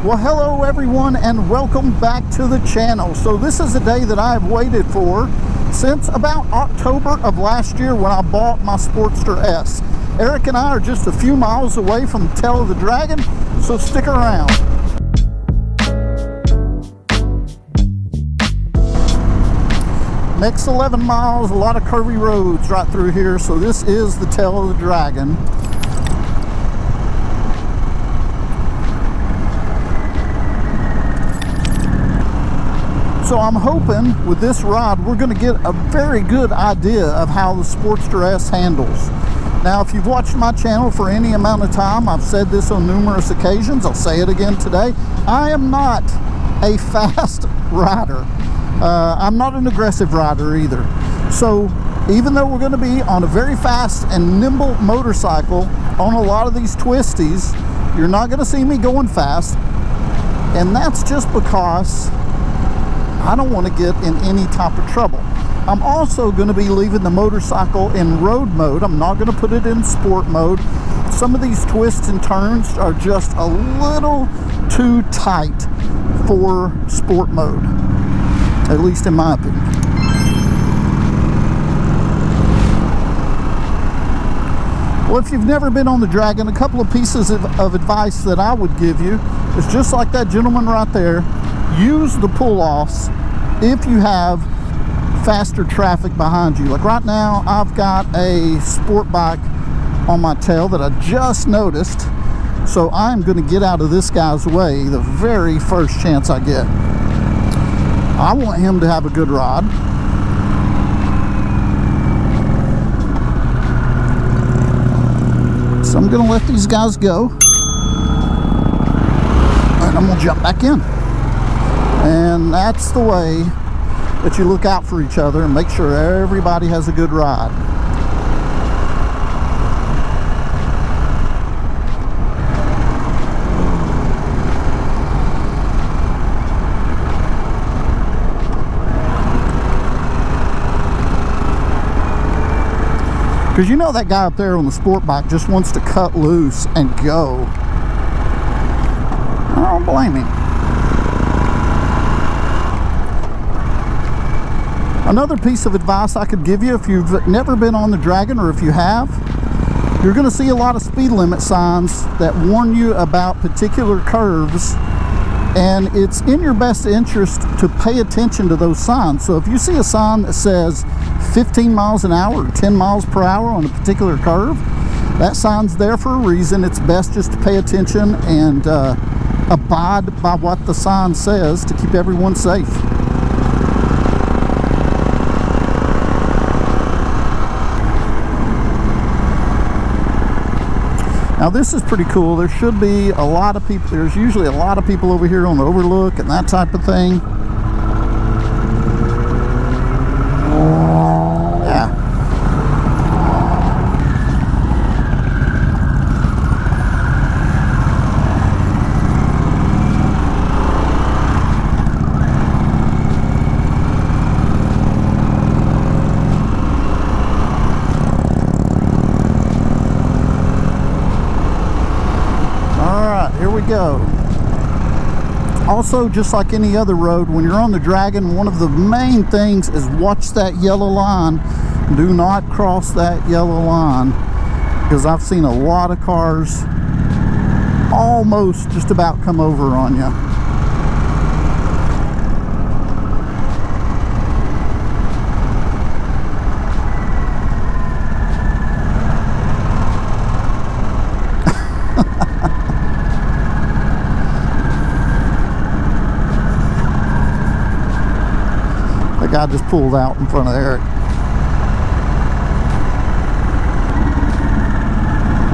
Well, hello everyone and welcome back to the channel. So this is a day that I've waited for since about October of last year when I bought my Sportster S. Eric and I are just a few miles away from the tail of the dragon, so stick around. Next 11 miles, a lot of curvy roads right through here, so this is the tail of the dragon. So I'm hoping with this ride we're going to get a very good idea of how the Sportster S handles. Now if you've watched my channel for any amount of time, I've said this on numerous occasions, I'll say it again today, I am not a fast rider. I'm not an aggressive rider either. So even though we're going to be on a very fast and nimble motorcycle on a lot of these twisties, you're not going to see me going fast, and that's just because I don't want to get in any type of trouble. I'm also going to be leaving the motorcycle in road mode. I'm not going to put it in sport mode. Some of these twists and turns are just a little too tight for sport mode, at least in my opinion. Well, if you've never been on the Dragon, a couple of pieces of advice that I would give you is just like that gentleman right there. Use the pull-offs if you have faster traffic behind you. Like right now, I've got a sport bike on my tail that I just noticed, so I'm going to get out of this guy's way the very first chance I get. I want him to have a good ride. So I'm going to let these guys go, and I'm going to jump back in. And that's the way that you look out for each other and make sure everybody has a good ride. Because you know that guy up there on the sport bike just wants to cut loose and go. I don't blame him. Another piece of advice I could give you if you've never been on the Dragon, or if you have, you're going to see a lot of speed limit signs that warn you about particular curves, and it's in your best interest to pay attention to those signs. So if you see a sign that says 15 miles an hour or 10 miles per hour on a particular curve, that sign's there for a reason. It's best just to pay attention and abide by what the sign says to keep everyone safe. Now this is pretty cool. There should be a lot of people, there's usually a lot of people over here on the overlook and that type of thing. Yeah. Go. Also, just like any other road, when you're on the Dragon, one of the main things is watch that yellow line. Do not cross that yellow line, because I've seen a lot of cars almost just about come over on you. Guy just pulled out in front of Eric.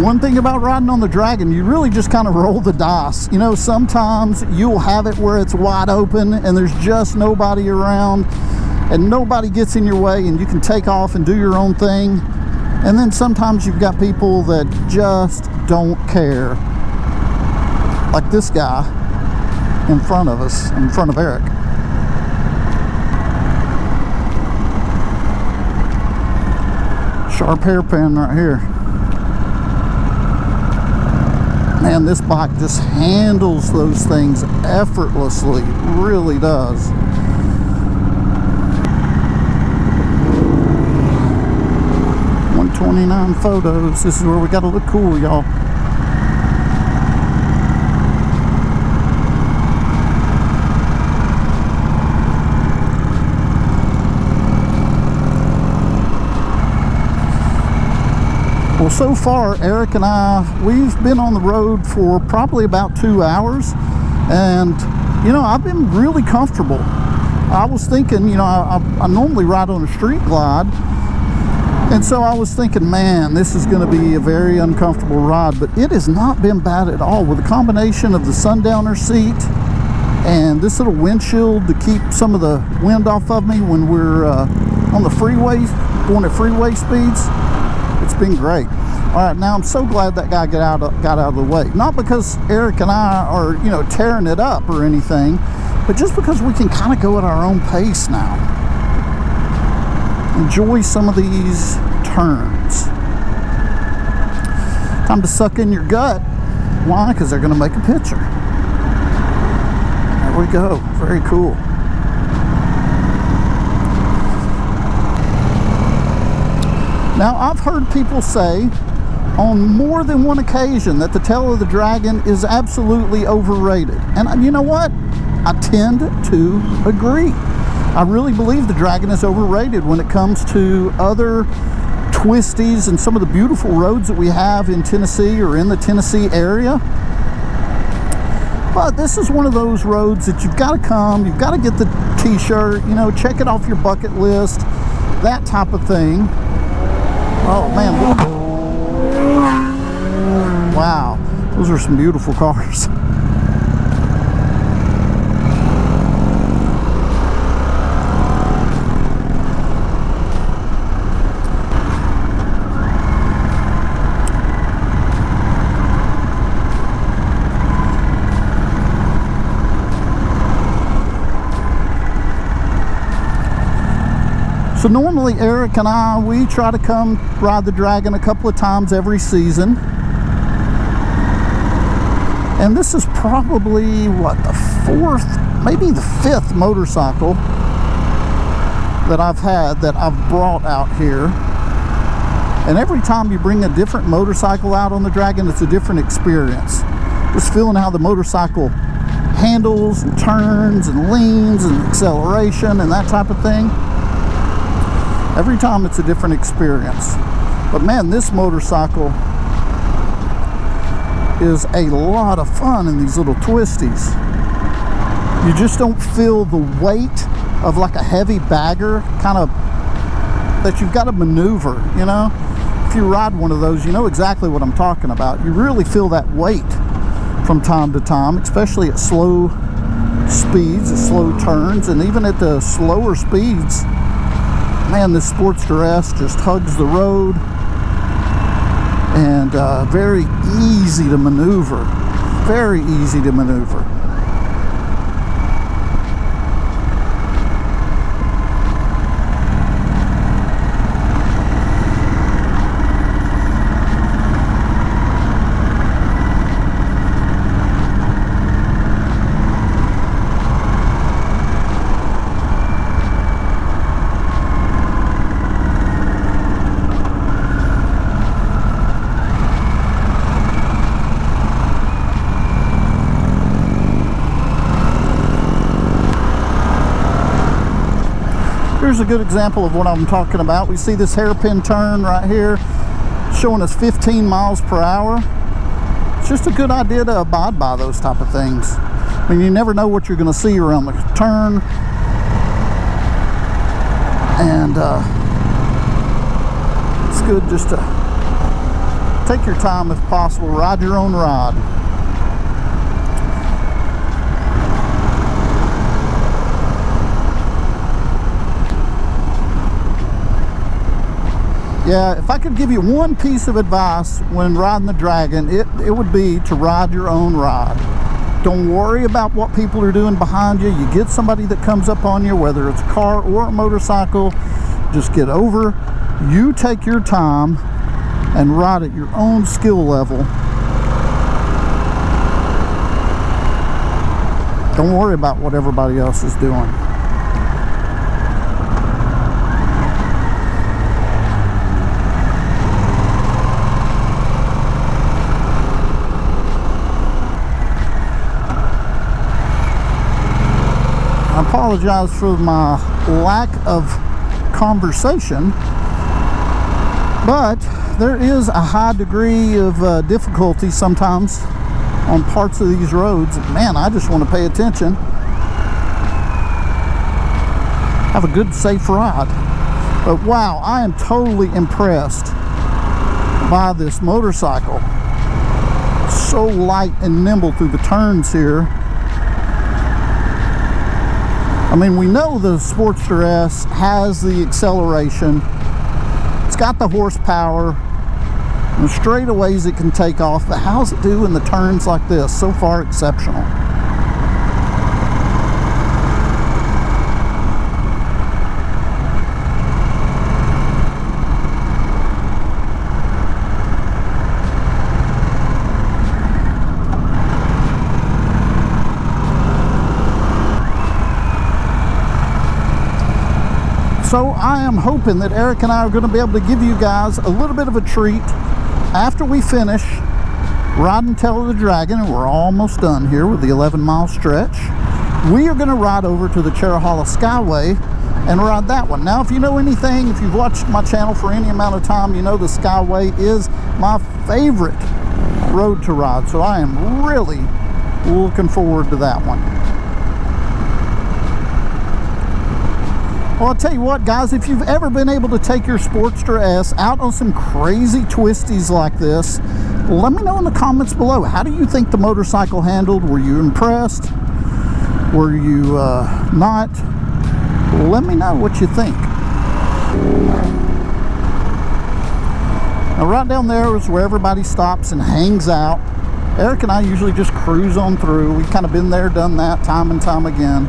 One thing about riding on the Dragon, you really just kind of roll the dice. You know, sometimes you'll have it where it's wide open and there's just nobody around and nobody gets in your way and you can take off and do your own thing. And then sometimes you've got people that just don't care. Like this guy in front of us, in front of Eric. Sharp hairpin right here. Man, this bike just handles those things effortlessly. It really does. .129 photos. This is where we gotta look cool, y'all. Well, so far, Eric and I, we've been on the road for probably about 2 hours, and you know, I've been really comfortable. I was thinking, you know, I normally ride on a street glide, and so I was thinking, man, this is going to be a very uncomfortable ride, but it has not been bad at all. With a combination of the sundowner seat and this little windshield to keep some of the wind off of me when we're on the freeway, going at freeway speeds. It's been great. All right, now I'm so glad that guy got out of the way. Not because Eric and I are, you know, tearing it up or anything, but just because we can kind of go at our own pace now. Enjoy some of these turns. Time to suck in your gut. Why? Because they're going to make a picture. There we go. Very cool. Now, I've heard people say on more than one occasion that the tail of the Dragon is absolutely overrated. And you know what? I tend to agree. I really believe the Dragon is overrated when it comes to other twisties and some of the beautiful roads that we have in Tennessee or in the Tennessee area. But this is one of those roads that you've got to come, you've got to get the t-shirt, you know, check it off your bucket list, that type of thing. Oh man, wow, those are some beautiful cars. So normally Eric and I, we try to come ride the Dragon a couple of times every season. And this is probably, what, the fourth, maybe the fifth motorcycle that I've had, that I've brought out here. And every time you bring a different motorcycle out on the Dragon, it's a different experience. Just feeling how the motorcycle handles and turns and leans and acceleration and that type of thing. Every time it's a different experience. But man, this motorcycle is a lot of fun in these little twisties. You just don't feel the weight of like a heavy bagger kind of that you've got to maneuver, you know? If you ride one of those, you know exactly what I'm talking about. You really feel that weight from time to time, especially at slow speeds, at slow turns, and even at the slower speeds. Man, this Sportster S just hugs the road, and very easy to maneuver. Very easy to maneuver. Here's a good example of what I'm talking about. We see this hairpin turn right here showing us 15 miles per hour. It's just a good idea to abide by those type of things. I mean, you never know what you're going to see around the turn. And it's good just to take your time if possible. Ride your own ride. Yeah, if I could give you one piece of advice when riding the Dragon, it would be to ride your own ride. Don't worry about what people are doing behind you. You get somebody that comes up on you, whether it's a car or a motorcycle, just get over. You take your time and ride at your own skill level. Don't worry about what everybody else is doing. I apologize for my lack of conversation, but there is a high degree of difficulty sometimes on parts of these roads. Man, I just want to pay attention. Have a good, safe ride. But wow, I am totally impressed by this motorcycle. So light and nimble through the turns here. I mean, we know the Sportster S has the acceleration. It's got the horsepower. And the straightaways it can take off. But how's it do in the turns like this? So far, exceptional. So I am hoping that Eric and I are going to be able to give you guys a little bit of a treat after we finish riding Tail of the Dragon, and we're almost done here with the 11-mile stretch. We are going to ride over to the Cherahalla Skyway and ride that one. Now, if you know anything, if you've watched my channel for any amount of time, you know the Skyway is my favorite road to ride. So I am really looking forward to that one. Well, I'll tell you what, guys, if you've ever been able to take your Sportster S out on some crazy twisties like this, let me know in the comments below. How do you think the motorcycle handled? Were you impressed? Were you not? Let me know what you think. Now, right down there is where everybody stops and hangs out. Eric and I usually just cruise on through. We've kind of been there, done that time and time again.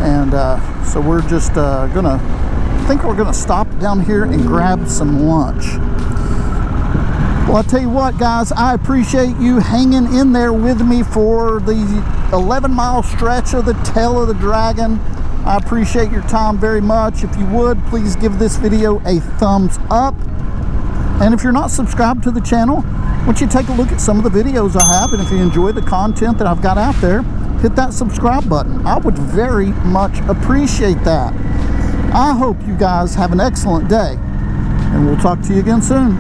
And so we're just I think we're gonna stop down here and grab some lunch. Well, I'll tell you what, guys, I appreciate you hanging in there with me for the 11-mile stretch of the Tail of the Dragon. I appreciate your time very much. If you would, please give this video a thumbs up. And if you're not subscribed to the channel, why don't you take a look at some of the videos I have, and if you enjoy the content that I've got out there, hit that subscribe button. I would very much appreciate that. I hope you guys have an excellent day, and we'll talk to you again soon.